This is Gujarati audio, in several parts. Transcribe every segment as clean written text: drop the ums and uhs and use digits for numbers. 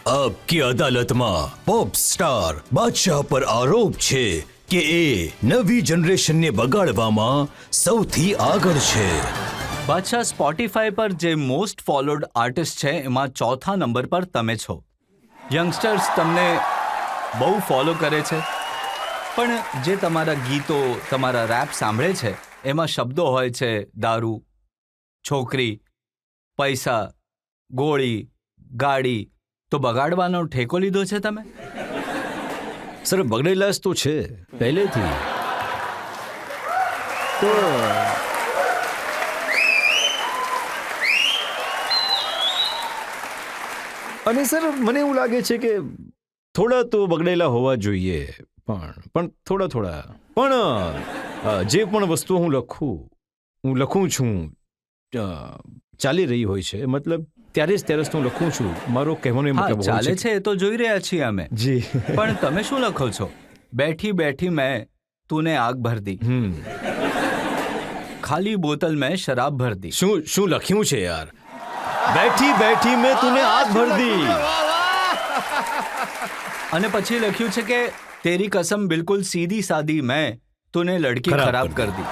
अब की અદાલતમાં પોપ સ્ટાર બાદશાહ પર આરોપ છે કે એ નવી જનરેશનને બગાડવામાં સૌથી આગળ છે. બાદશાહ, સ્પોટીફાઈ પર જે મોસ્ટ ફોલોડ આર્ટિસ્ટ છે એમાં ચોથા નંબર પર તમે છો. યંગસ્ટર્સ તમને બહુ ફોલો કરે છે, પણ જે તમારા ગીતો, તમારા રેપ સાંભળે છે એમાં શબ્દો હોય છે દારૂ, છોકરી, પૈસા, ગોળી, ગાડી. તો બગાડવાનો ઠેકો લીધો છે તમે? સર, બગડેલા જ તો છે પહેલેથી. તો અને સર, મને એવું લાગે છે કે થોડા તો બગડેલા હોવા જોઈએ, પણ થોડા. પણ જે પણ વસ્તુ હું લખું છું, ચાલી રહી હોય છે, મતલબ ત્યારે જ હું લખું છું. મારો કહેવાનો મતલબ ચાલે છે એ તો જોઈ રહ્યા છીએ અમે. જી. પણ તમે શું લખો છો? બેઠી બેઠી મેં તૂને આગ ભર દી, ખાલી બોતલ મેં શરાબ ભર દી. શું લખ્યું છે યાર? બેઠી બેઠી મેં તુને આગ ભર દી. અને પછી લખ્યું છે કે તેરી કસમ બિલકુલ સીધી સાદી મેં તૂને લડકી ખરાબ કર દી.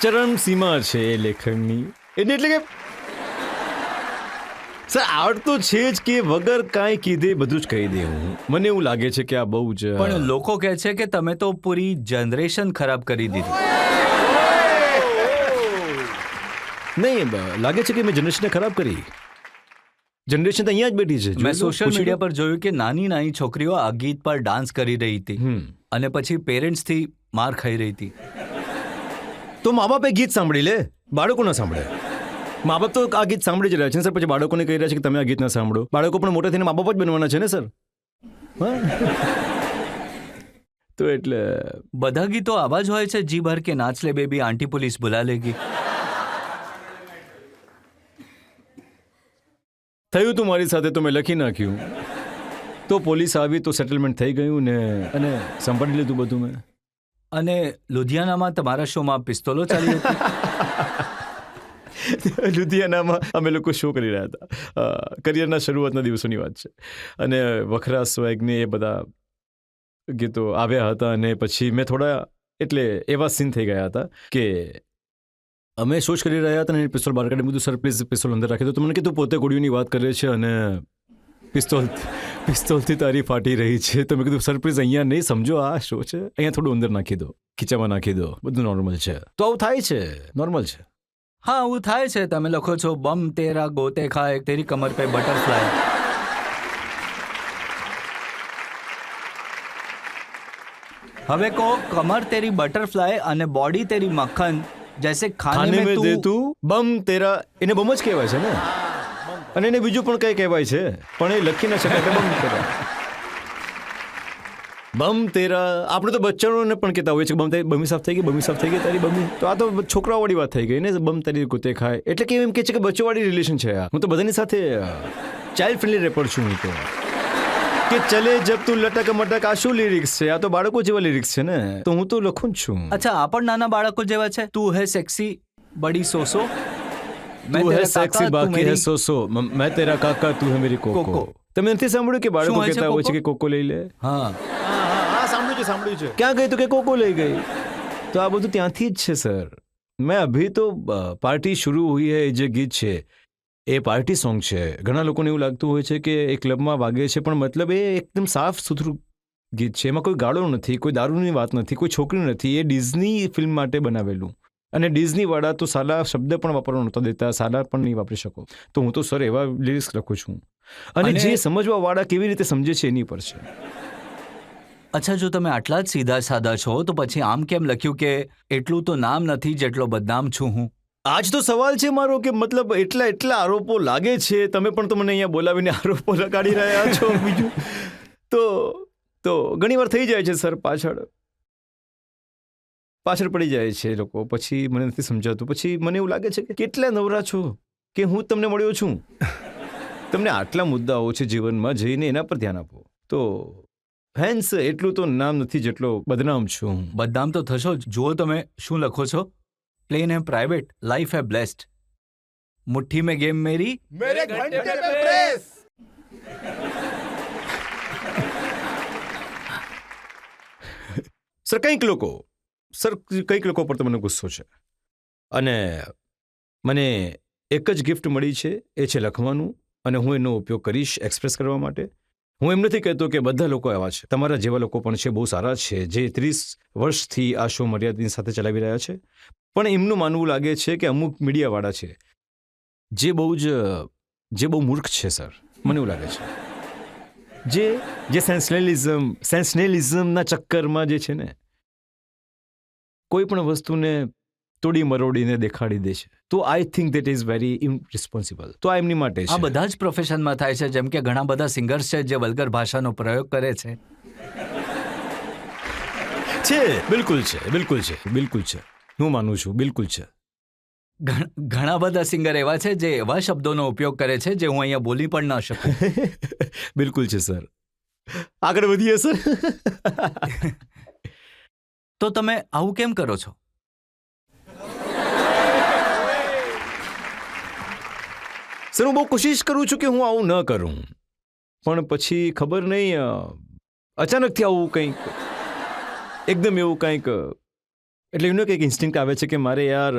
ચરમ સીમા છે એ લેખનની. એટલે કે સર, આવડ તો છે જ કે વગર કાંઈ કીધે બધું જ કહી દે હું. મને એવું લાગે છે કે આ બહુ જ. પણ લોકો કહે છે કે તમે તો પૂરી જનરેશન ખરાબ કરી દીધી. નહીં, લાગે છે કે મેં જનરેશનને ખરાબ કરી. જનરેશન તો અહીંયા જ બેઠી છે. મેં સોશિયલ મીડિયા પર જોયું કે નાની નાની છોકરીઓ આ ગીત પર ડાન્સ કરી રહી હતી અને પછી પેરેન્ટ્સથી માર ખાઈ રહી હતી. તો મા બાપે ગીત સાંભળી લે, બાળકો ના સાંભળે. મા બાપ તો આ ગીત સાંભળી જ રહ્યા છે સર, પછી બાળકોને કહી રહ્યા છે કે તમે આ ગીત ના સાંભળો. બાળકો પણ મોટા થઈને મા બાપ જ બનવાના છે ને સર. તો એટલે બધા ગીતો આવા જ હોય છે, જી ભર કે નાચ લે બેબી, આંટી પોલીસ બુલા લેગી. થયું તું મારી સાથે, તો મેં લખી નાખ્યું. તો પોલીસ આવી તો સેટલમેન્ટ થઈ ગયું ને, અને સંભાળી લીધું બધું મેં. અને લુધિયાનામાં તમારા શોમાં પિસ્તોલો ચાલી હતી. લુધિયાનામાં અમે લોકો શો કરી રહ્યા હતા. કરિયરના શરૂઆતના દિવસોની વાત છે. અને વખરા સ્વેગને એ બધા ગીતો આવ્યા હતા. અને પછી મેં થોડા એટલે એવા સીન થઈ ગયા હતા કે અમે શો કરી રહ્યા હતા અને પિસ્તોલ બહાર કાઢી બધું. સર પ્લીઝ પિસ્તોલ અંદર રાખી દો. તો મને કીધું પોતે ગોળીઓની વાત કરે છે અને પિસ્તોલથી તારી ફાટી રહી છે. તો મેં કીધું સર પ્લીઝ અહીંયા નહીં, સમજો આ શો છે, અહીંયા થોડું અંદર નાખી દો, ખીચામાં નાખી દો, બધું નોર્મલ છે. તો આવું થાય છે, નોર્મલ છે. હા, આવું થાય છે. તમે લખો છો બમ તેરા ગોતે ખાય, તેરી કમર પે બટરફ્લાય. હવે કહો, કમર તેરી બટરફ્લાય અને બોડી તેરી મક્ખન જૈસે ખાને में દે તું બમ તેરા. એને બમ જ કહેવાય છે ને. અને એને બીજું પણ કઈ કહેવાય છે, પણ એ લખી ના શકાય. બમ તેરા, બમ તેરા. આપણે તો બચ્ચાઓને પણ કહેતા હોય છે કે બમી સાફ થઈ ગઈ, બમી સાફ થઈ ગઈ તારી બમી. તો આ તો છોકરાઓવાળી વાત થઈ ગઈ ને, બમ તારી ગોતે ખાય. એટલે કે એમ કે છે કે બચ્ચોવાળી રિલેશન છે. હું તો બધાની સાથે ચાઇલ્ડ ફ્રેન્ડલી રેપર છું. હું તો કે ચલે જબ તું લટક મટક. આ શું લિરિક્સ છે? આ તો બાળકો જેવા લિરિક્સ છે ને. તો હું તો લખું જ છું. અચ્છા, આ પણ નાના બાળકો જેવા છે. તું હે સેક્સી બડી સોસો, તું હે સેક્સી બાકી હે સોસો, મેં તેરા કાકા તું હે મેરી કોકો. તમે નથી સાંભળ્યું કે બાળકો કહેતા હોય છે કે કોકો લઈ લે? હા, સાંભળ્યું છે. ક્યાં ગઈ તો કે કોકો લઈ ગઈ. તો આ બધું ત્યાંથી જ છે સર. મેં અભી તો પાર્ટી શુरू હુઈ હૈ જે ગીત છે એ પાર્ટી સોંગ છે. ઘણા લોકોને એવું લાગતું હોય છે કે એ ક્લબમાં વાગે છે, પણ મતલબ એ એકદમ સાફ સુથરું ગીત છે. એમાં કોઈ ગાળો નથી, કોઈ દારૂની વાત નથી, કોઈ છોકરી નથી. એ ડિઝની ફિલ્મ માટે બનાવેલું. અને ડિઝનીવાળા તો સાલા શબ્દ પણ વાપરવા નહોતા દેતા, સાલા પણ નહીં વાપરી શકો. તો હું તો સર એવા લિરિક્સ લખું છું. અને જે સમજવાવાળા કેવી રીતે સમજે છે એની પર છે. અચ્છા, જો તમે આટલા જ સીધા સાદા છો તો પછી આમ કેમ લખ્યું કે એટલું તો નામ નથી જેટલો બદનામ છું હું? આજ તો સવાલ છે મારો કે મતલબ એટલા આરોપો લાગે છે. તમે પણ તો મને અહીંયા બોલાવીને આરોપો લગાડી રહ્યા છો. બીજું તો ઘણી વાર થઈ જાય છે સર, પાછળ પડી જાય છે લોકો. પછી મને નથી સમજાતું. પછી મને એવું લાગે છે કે કેટલા નવરા છો કે હું તમને મળ્યો છું. તમને આટલા મુદ્દાઓ છે જીવનમાં, જઈને એના પર ધ્યાન આપો. તો હેન્સ એટલું તો નામ નથી જેટલો બદનામ છું. બદનામ તો થશો જ. જુઓ તમે શું લખો છો. પ્લેન હે પ્રાઇવેટ, લાઈફ હે બ્લેસ્ડ. मुट्ठी में गेम मेरी मेरे घंटे पे प्रेस। સર કંઈક લોકો પર તો મને ગુસ્સો છે અને મને એક જ ગિફ્ટ મળી છે, એ છે લખવાનું, અને હું એનો ઉપયોગ કરીશ એક્સપ્રેસ કરવા માટે. હું એમ નથી કહેતો કે બધા લોકો એવા છે, તમારા જેવા લોકો પણ છે, બહુ સારા છે, જે 30 વર્ષથી આ શો મર્યાદાની સાથે ચલાવી રહ્યા છે. પણ એમનું માનવું લાગે છે કે અમુક મીડિયાવાળા છે જે બહુ મૂર્ખ છે સર, મને એવું લાગે છે. જે સેન્સેશનલિઝમના ચક્કરમાં જે છે ને, કોઈ પણ વસ્તુને તોડી મરોડીને દેખાડી દે છે. તો I think that is very irresponsible. તો આ એમની માટે આ બધા જ પ્રોફેશનમાં થાય છે. જેમ કે ઘણા બધા સિંગર્સ છે જે વલ્ગર ભાષાનો પ્રયોગ કરે છે. બિલકુલ છે. હું માનું છું, બિલકુલ છે. ઘણા બધા સિંગર એવા છે જે એવા શબ્દોનો ઉપયોગ કરે છે જે હું અહીંયા બોલી પણ ન શકું. બિલકુલ છે સર. આગળ વધીએ સર. તો તમે આવું કેમ કરો છો? સર, હું બહુ કોશિશ કરું છું કે હું આવું ન કરું, પણ પછી ખબર નહીં, અચાનકથી આવું કંઈક એકદમ એવું કંઈક, એટલે એનું કંઈક ઇન્સ્ટિંક્ટ આવે છે કે મારે યાર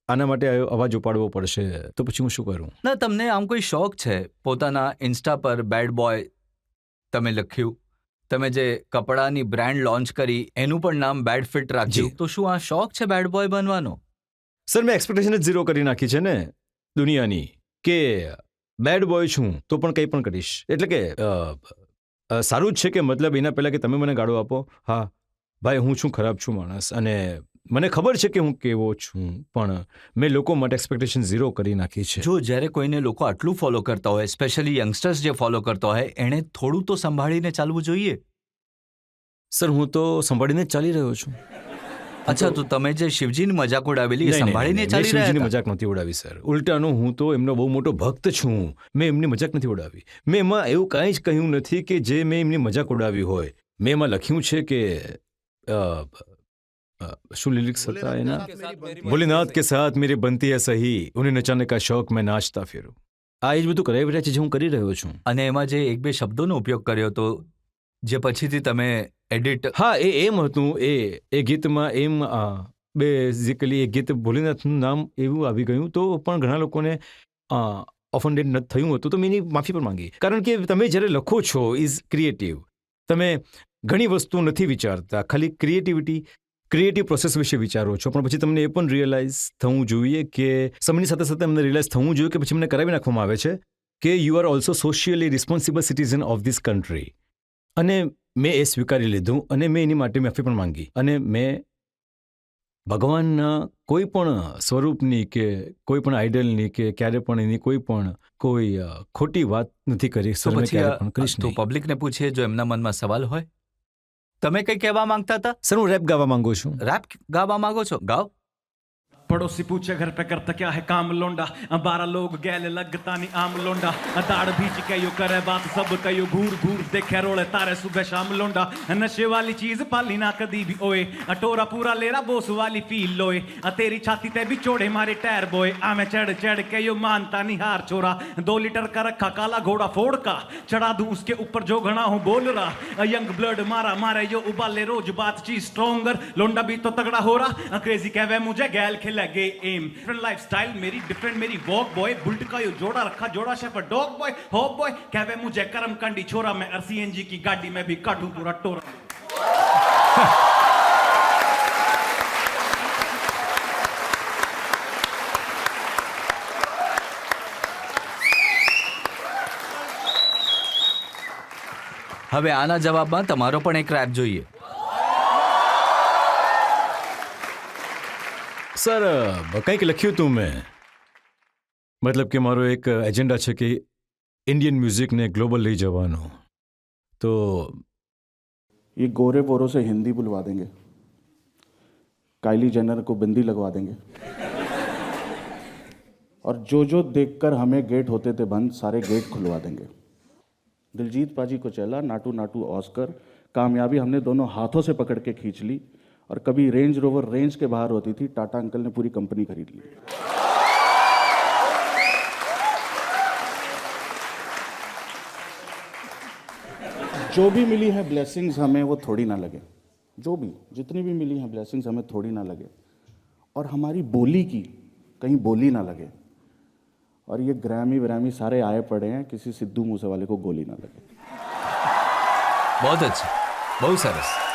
આના માટે અવાજ ઉપાડવો પડશે. તો પછી હું શું કરું? ના, તમને આમ કોઈ શોખ છે? પોતાના ઇન્સ્ટા પર બેડ બોય તમે લખ્યું, તમે જે કપડાની બ્રાન્ડ લોન્ચ કરી એનું પણ નામ બેડ ફિટ રાખ્યું, તો શું આ શોખ છે બેડ બોય બનવાનો? સર, મેં એક્સપેક્ટેશન જ ઝીરો કરી નાખી છે ને દુનિયાની, કે બેડ બોય છું તો પણ કંઈ પણ કરીશ. એટલે કે સારું જ છે કે મતલબ એના પહેલાં કે તમે મને ગાળો આપો. હા ભાઈ, હું છું ખરાબ છું માણસ, અને મને ખબર છે કે હું કેવો છું, પણ મેં લોકો માટે એક્સપેક્ટેશન ઝીરો કરી નાખી છે. જો જ્યારે કોઈને લોકો આટલું ફોલો કરતા હોય, સ્પેશિયલી યંગસ્ટર્સ જે ફોલો કરતા હોય, એણે થોડું તો સંભાળીને ચાલવું જોઈએ. સર, હું તો સંભાળીને જ ચાલી રહ્યો છું. અચ્છા, તો તમે જે શિવજીની મજાક ઉડાવેલી એ સંભાળીને ચાલી રહ્યા શિવજીની હતા? મજાક નથી ઉડાવી સર. ઉલટાનું હું તો એમનો બહુ મોટો ભક્ત છું. મેં એમની મજાક નથી ઉડાવી. મેં એમાં એવું કાંઈ જ કહ્યું નથી કે જે મેં એમની મજાક ઉડાવી હોય. મેં એમાં લખ્યું છે કે શું લિરિક્સ હતા એના? ભોલેનાથ કે સાથ મેરી બનતી હૈ સહી, ઉन्हें नचाने का शौक मैं नाचता फिरूं. આ જ બધું કરાવી રહ્યા છે જે હું કરી રહ્યો છું. અને એમાં જે એક બે શબ્દોનો ઉપયોગ કર્યો તો જે પછીથી તમે એડિટ. હા, એમ હતું. એ ગીતમાં એમ બેઝિકલી એ ગીત ભોલેનાથનું નામ એવું આવી ગયું, તો પણ ઘણા લોકોને ઓફેન્ડેડ નથી થયું હતું, તો મેં એની માફી પણ માંગી. કારણ કે તમે જ્યારે લખો છો ઇઝ ક્રિએટિવ. તમે ઘણી વસ્તુ નથી વિચારતા, ખાલી ક્રિએટિવ પ્રોસેસ વિશે વિચારો છો, પણ પછી તમને એ પણ રિયલાઇઝ થવું જોઈએ કે સમયની સાથે સાથે અમને રિયલાઇઝ થવું જોઈએ કે પછી મને કરાવી નાખવામાં આવે છે કે you are also socially responsible citizen of this country. અને મેં એ સ્વીકારી લીધું, અને મેં એની માટે માફી પણ માંગી, અને મેં ભગવાનના કોઈ પણ સ્વરૂપની કે કોઈ પણ આઈડલની કે ક્યારે પણ એની કોઈ ખોટી વાત નથી કરી. તો પછી તો પબ્લિકને પૂછીએ જો એમના મનમાં સવાલ હોય. તમે કંઈ કહેવા માંગતા હતા? સર, હું રેપ ગાવા માંગુ છું. રેપ ગાવા માંગો છો? ગાઓ. पड़ोसी पूछे घर पे करता क्या है काम लोंडा, 12 लोग गैल लगता नहीं आम लोंडा, दाढ़ भीच के यो करे बात सब कयो घूर घूर देखे रोले तारे सुबह शाम लोंडा, नशे वाली चीज पाली ना कदी भी ओए, अटोरा पूरा लेरा बोस वाली फील लोए, तेरी छाती ते भी चोड़े मारे टायर बोए, आमे चढ़ चढ़ के यो मानता नहीं हार छोरा, 2 लीटर का रखा काला घोड़ा फोड़ का, चढ़ा दूं उसके ऊपर जो घना हूं बोल रहा, यंग ब्लड मारा मारे यो उबाले रोज बात चीज स्ट्रोंगर, लोंडा भी तो तगड़ा हो रहा, क्रेजी कहवे मुझे गैल खिला लगे एम, डिफरेंट लाइफस्टाइल मेरी डिफरेंट मेरी वॉक बॉय, बुल्ट का यो जोड़ा रखा जोड़ा शेफर डॉग बॉय, हॉप बॉय कहवे मुझे करम कंडी छोरा, मैं सीएनजी की गाड़ी में भी काटूं पूरा टोरा. હવે આના જવાબમાં તમારો પણ એક રેપ જોઈએ. સર, કંઈક લખ્યું હતું મેં, મતલબ કે મારો એક એજન્ડા છે કે इंडियन म्यूजिक ने ग्लोबल ले जवानो. तो ये गोरे बोरों से हिंदी बुलवा देंगे, काइली जेनर को बिंदी लगवा देंगे, और जो देखकर हमें गेट होते थे बंद सारे गेट खुलवा देंगे. दिलजीत पाजी को चला नाटू नाटू ऑस्कर, कामयाबी हमने दोनों हाथों से पकड़ के खींच ली, और कभी रेंज रोवर रेंज के बाहर होती थी, टाटा अंकल ने पूरी कंपनी खरीद ली. जो भी मिली है ब्लेसिंग्स हमें वो थोड़ी ना लगे, जो भी जितनी भी मिली हैं ब्लेसिंग्स हमें थोड़ी ना लगे, और हमारी बोली की कहीं बोली ना लगे, और ये ग्रैमी व्रैमी सारे आए पड़े हैं, किसी सिद्धू मूसेवाले को गोली ना लगे। बहुत अच्छा, बहुत सरस।